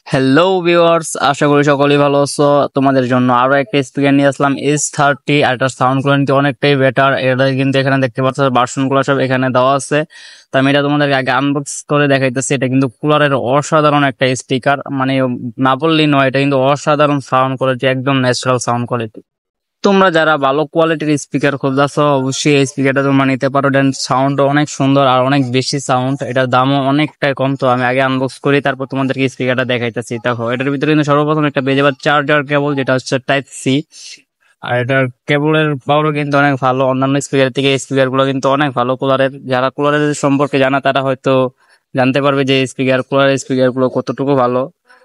Hello viewers, আশা করি সকলেই ভালো আছো। তোমাদের জন্য আরো একটা স্পিকার নিয়ে আসলাম S30। আর এটার সাউন্ড কোয়ালিটি অনেকটাই বেটার। এটা কিন্তু এখানে দেখতে পাচ্ছ ভার্সন গুলো সব এখানে দেওয়া আছে। তো আমি এটা তোমাদেরকে আগে আনবক্স করে দেখাইতেছি। এটা কিন্তু কুলারের অসাধারণ একটা স্পিকার, মানে না বললেই নয়, এটা কিন্তু অসাধারণ সাউন্ড কোয়ালিটি, একদম ন্যাচারাল সাউন্ড কোয়ালিটি। তোমরা যারা ভালো কোয়ালিটির স্পিকার খুঁজছো অবশ্যই এই স্পিকারটা তোমরা নিতে পারো। দেন সাউন্ড অনেক সুন্দর আর অনেক বেশি সাউন্ড, এটার দামও অনেকটাই কম। তো আমি আগে আনবক্স করি, তারপর তোমাদেরকে স্পিকারটা দেখাইতেছি। দেখো, এটার ভিতরে কিন্তু সর্বপ্রথম একটা পেয়ে যাবে চার্জার কেবল, যেটা হচ্ছে টাইপ সি। আর এটার কেবলের পাওয়ারও কিন্তু অনেক ভালো, অন্যান্য স্পিকার থেকে এই স্পিকার গুলো কিন্তু অনেক ভালো। কুলারের যারা কুলারের সম্পর্কে জানা তারা হয়তো জানতে পারবে যে কুলারের স্পিকার গুলো কতটুকু ভালো।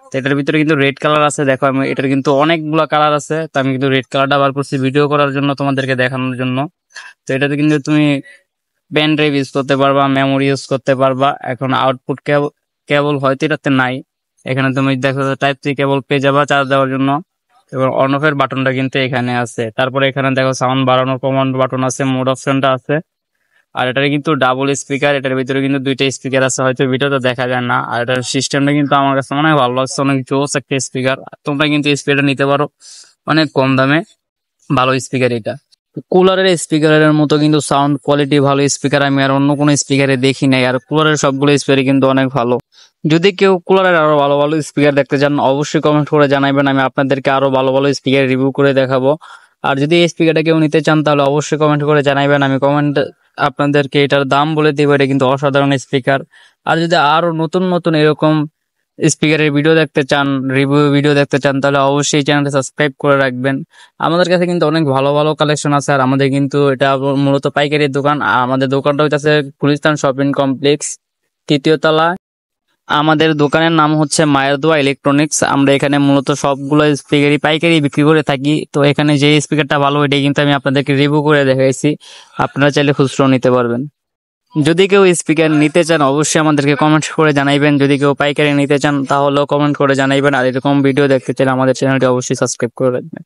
তো এটার ভিতরে কিন্তু রেড কালার আছে। দেখো, আমি এটার কিন্তু অনেকগুলো কালার আছে, তো আমি কিন্তু রেড কালারটা বার করছি ভিডিও করার জন্য, তোমাদেরকে দেখানোর জন্য। তো এটাতে কিন্তু তুমি পেন ড্রাইভ ইউজ করতে পারবা, মেমোরি ইউজ করতে পারবা। এখন আউটপুট কেবল হয়তো এটাতে নাই। এখানে তুমি দেখো টাইপ সি কেবল পেয়ে যাবা চার্জ দেওয়ার জন্য, এবং অন অফ এর বাটনটা কিন্তু এখানে আছে। তারপরে এখানে দেখো সাউন্ড বাড়ানোর কমান্ড বাটন আছে, মোড অপশনটা আছে। আর এটার কিন্তু ডাবল স্পিকার, এটার ভিতরে কিন্তু দুইটা স্পিকার আছে, হয়তো ভিডিওতে দেখা যায় না। আর এটার সিস্টেমটা কিন্তু আমার কাছে অনেক ভালো লাগছে, অনেক জোস একটা স্পিকার। তোমরা কিন্তু স্পিকারটা নিতে পারো অনেক কম দামে, ভালো স্পিকার এটা। কুলারের স্পিকারের মতো কিন্তু সাউন্ড কোয়ালিটি ভালো স্পিকার আমি আর অন্য কোনো স্পিকারে দেখি নাই। আর কুলারের সবগুলো স্পিকার কিন্তু অনেক ভালো। যদি কেউ কুলারের আরো ভালো ভালো স্পিকার দেখতে চান অবশ্যই কমেন্ট করে জানাবেন, আমি আপনাদেরকে আরো ভালো ভালো স্পিকার রিভিউ করে দেখাবো। আর যদি এই স্পিকারটা কেউ নিতে চান তাহলে অবশ্যই কমেন্ট করে জানাবেন, আমি কমেন্ট আপনাদেরকে এটার দাম বলে দিব। এটা কিন্তু অসাধারণ স্পিকার। আর যদি আরো নতুন নতুন এরকম স্পিকারের ভিডিও দেখতে চান, রিভিউ ভিডিও দেখতে চান, তাহলে অবশ্যই চ্যানেলটা সাবস্ক্রাইব করে রাখবেন। আমাদের কাছে কিন্তু অনেক ভালো ভালো কালেকশন আছে। আর আমাদের কিন্তু এটা মূলত পাইকারি দোকান। আর আমাদের দোকানটা হচ্ছে গুলিস্তান শপিং কমপ্লেক্স, তৃতীয় তলা। আমাদের দোকানের নাম হচ্ছে মায়ের দোয়া ইলেকট্রনিক্স। আমরা এখানে মূলত সবগুলো স্পিকারই পাইকারি বিক্রি করে থাকি। তো এখানে যে স্পিকারটা ভালো এটাই কিন্তু আমি আপনাদেরকে রিভিউ করে দেখাইছি, আপনারা চাইলে খুচরো নিতে পারবেন। যদি কেউ স্পিকার নিতে চান অবশ্যই আমাদেরকে কমেন্ট করে জানাইবেন। যদি কেউ পাইকারি নিতে চান তাহলেও কমেন্ট করে জানাইবেন। আর এরকম ভিডিও দেখতে চাইলে আমাদের চ্যানেলটি অবশ্যই সাবস্ক্রাইব করে রাখবেন।